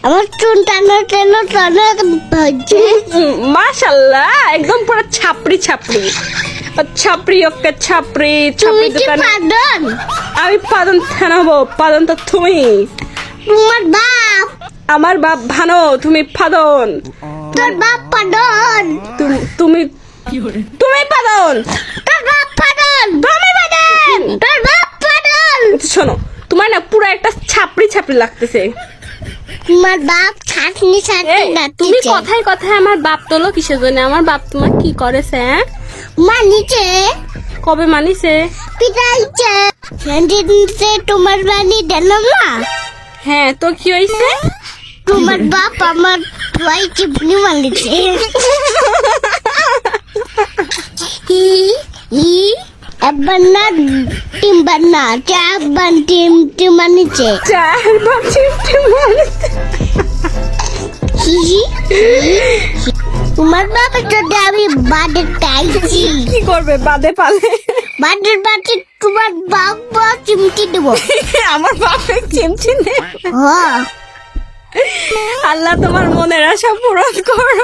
আমার চুন টানো টানো টানো ভাজছে। মাশাআল্লাহ, একদম পুরো ছাপড়ি ছাপড়ি ছাপড়ি, ওকে ছাপড়ি তুমি ছাপড়ি কি দোকান। পাদন? আমি পাদন থানাবো, পাদন তো তুমি। তোমার বাপ, আমার বাপ ভানো, তুমি ফাদন। তোর বাপ পাদন, তুমি তুমি পাদন। তোর বাপ পাদন, তুমি পাদন। তোর বাপ পাদন। শোনো, তোমার না পুরো একটা ছাপড়ি ছাপড়ি লাগতেছে। তোমার বাপ ছাটনি ছাটনি এই, তুমি নাচছে। কথায় কথায় আমার বাপ তোলো কিসের জন্য? আমার বাপ তোমার কি করেছে? হ্যাঁ, মানিছে, কবে মানিছে? পিটাইছে, সেদিনতে তোমার বাড়ি দিলাম না। হ্যাঁ, তো কি হয়েছে? তোমার বাপ আমার ভাই চিপনি মালিছে। একবার না তিনবার না চারবার টিম মানিছে। চারবার চিমটি মারিছে। তোমার বাপের সাথে আমি বাদে টাইছি। কি করবে বাদে পালে? বাদের বাদে তোমার বাবা চিমটি দেবো। আমার বাপের চিমটি নেই। হ্যাঁ, আল্লাহ তোমার মনের আশা পূরণ করো।